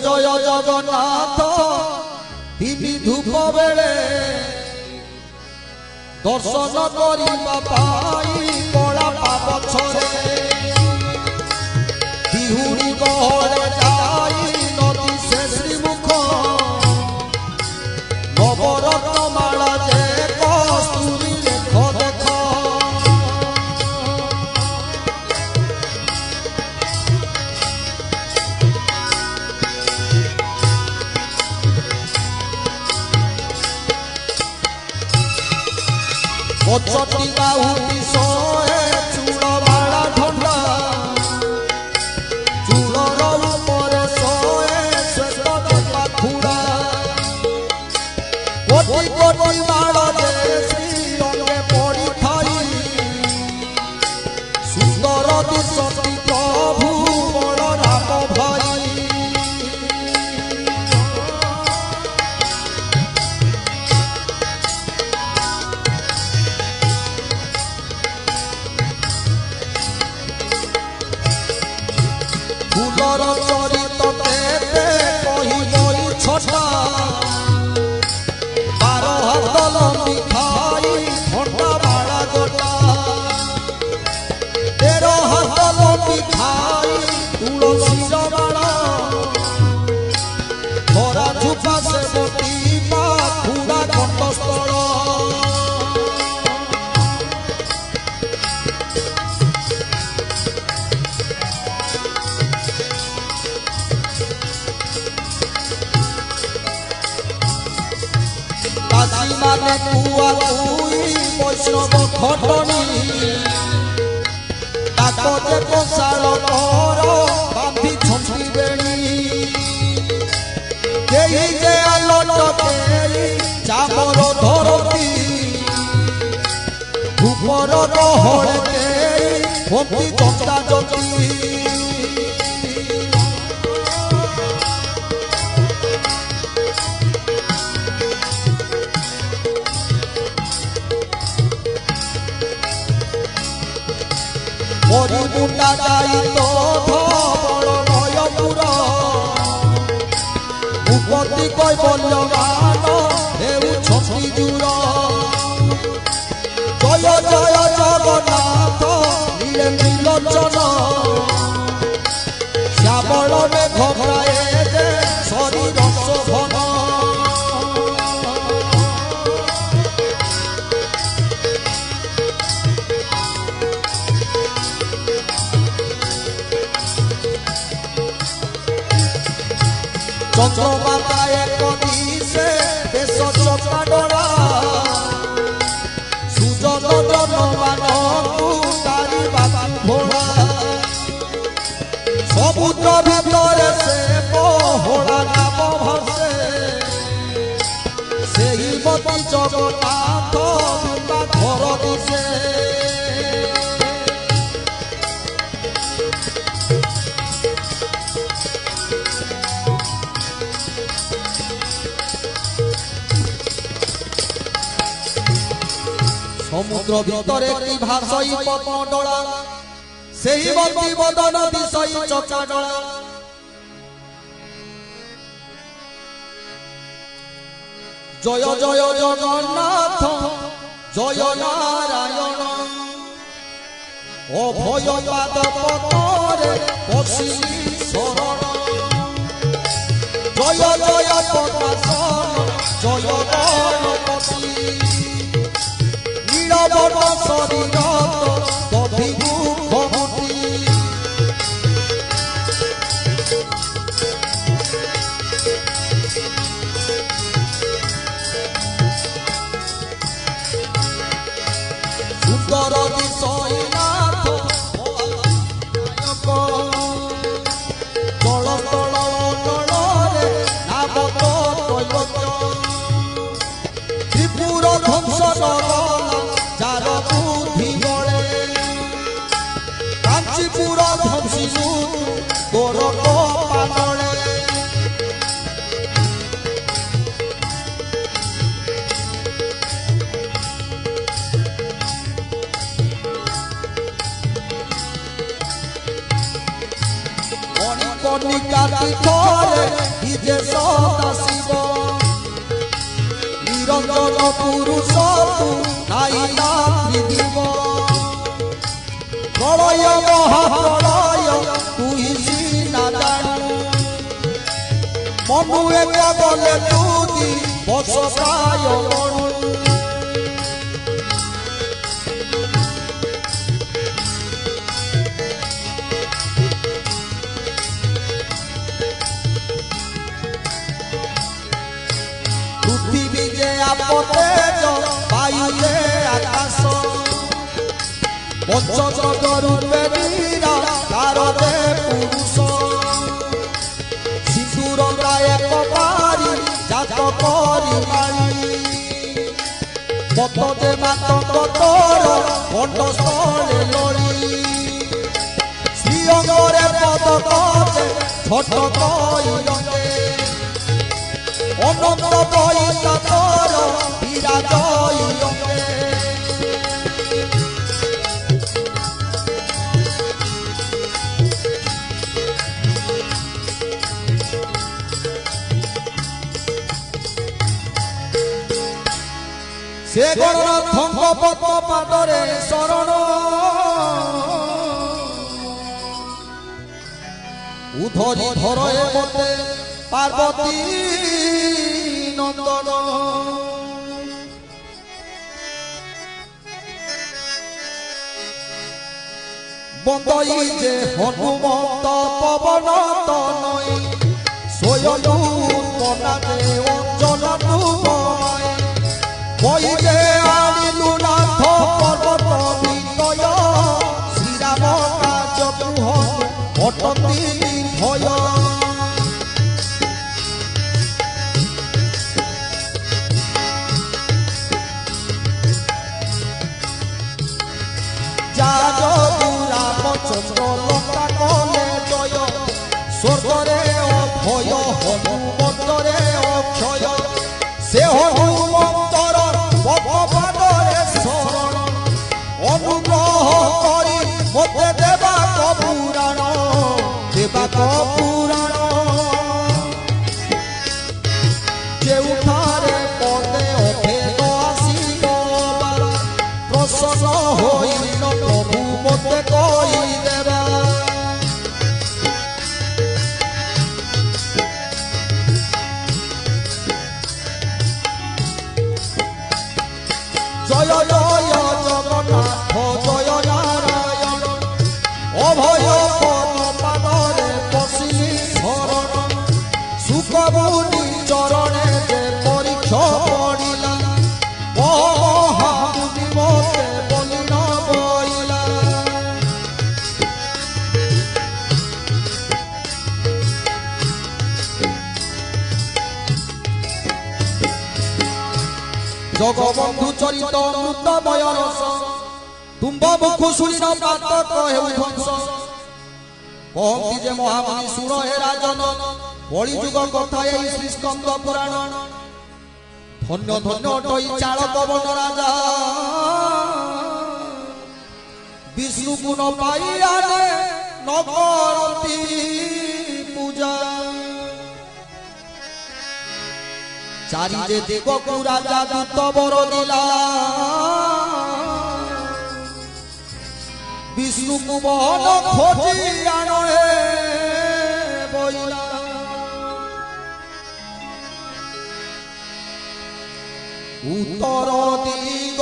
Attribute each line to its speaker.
Speaker 1: जय जगन्नाथ तिनि धूप बेले दर्शन करिबा पाई कला पछरे बिहुरी गहरे जाई नदी से श्रीमुख नवरत्न माला जे कस्तूरी लेख देख पचटी बाहुटी सोए चूड़ बाला ढंडा चूड़र ऊपर सोए श्वेत पाखुड़ा कोटि कोटि बाल जे श्रीरंगे पड़ी थाई सुंदर दिशती प्रभु बलराम भाई फूलर चरित केते कही गई छटा बार हाथ लंबी खाई ठंडा बाड़ा गोटा 13 हाथ लंबी खाई तुलसी बाड़ा धरा झुपा से मोटी पाखुड़ा कंठस्थल माने कुआ कुई वैष्णव खटनी ताकते कोसाल कर बांधी छंपी बेणी केही जे आलोट केही चामर धरती ऊपर गहरे केही होती चंदा जती मुंडा जाई तो धवल भयपुर उपति कैबल्यमान हेउ छपी दूर जय जय जगन्नाथ नीले नीलोचन श्यामल में घबराए जे शरीर शोभन चंद्रमा एक दिशे देश चका डरा सुजन जनमान तारी घोड़ा समुद्र भीतर से पहड़ा नाम भसे से ही मती जगन्नाथ घर दिशे समुद्र भीतर की भाषई पद्मडला से ही बंदी बदन दिशई चकाडला जय जय जगन्नाथ जय नारायण अभय पाद पद्मरे पशि शरण जय जय पद्मासन जय गणपति शरीर तभी मुखमुटी सुंदर दिशनाथ जल तल अटले नाम त्रैलोक्य त्रिपुर ध्वंस जार बुद्धि নিজে সদা শিব নিরঞ্জন পুরুষ তু নাই রাত্রি দিব প্রলয় মহাপ্রলয় তুই সিনা জানু মনুয়ে বলে তুই বসকায় মনু পৃথিবী যে আপতেজ বায়ুতে আকাশ পঞ্চজগরূপে বীরা কারদে পুরুষ সিঁদুর গায়ে কপারি জাত করি মারি কত যে মাতঙ্গ তোর কণ্ঠস্থলে লড়ি শ্রীঅঙ্গরে পদকতে ছোট কইলকে অনন্ত পয়সা তোর বিরাজয়কে সে গণনাথঙ্গ পদ্ম পাদরে শরণ উধরি ধরে মতে পার্বতী নন্দন বন্দই যে হনুমন্ত পবন তনয় সোয়লু মনাতে অঞ্চল তুময় কই যে আনিলু নাথ পর্বত বিজয় শ্রীরাম কাজ কুহ অটতি ভয় চন্দ্র লঙ্কা কলে জয় স্বর্গরে অভয় হনুমন্তরে অক্ষয় সে হনুমন্তর ভগবানরে শরণ অনুগ্রহ করি মতে দেবা কপুরাণ দেবা কপুরাণ কেউঠারে পদে অভেদ আসিল প্রসন্ন হইল প্রভু মতে কই দেবা জয় জয় জগন্নাথ জয় নারায়ণ অভয় পদ পাদরে পশিলি শরণ সুখমুনি চরণে যে পরীক্ষা পড়িলা মহামুনি মতে বলি ন বইলা জগবন্ধু চরিত মৃতময় রস তুম্ব মুখ শুনিন পাতক হেউ ধ্বংস কহନ୍ତି যে মহামুনি শুণ হে রাজন কলিযুগ কথা এই শ্রী স্কন্দ পুরাণ ধন্য ধন্য অটই চাল পবন রাজা বিষ্ণু গুণ পাইয়ানে নকরতি পূজা চারি যে দেবকু রাজা দূত বর দিলা বিষ্ণু কুবন খোঁজি আনহে বইলা উত্তর দিগ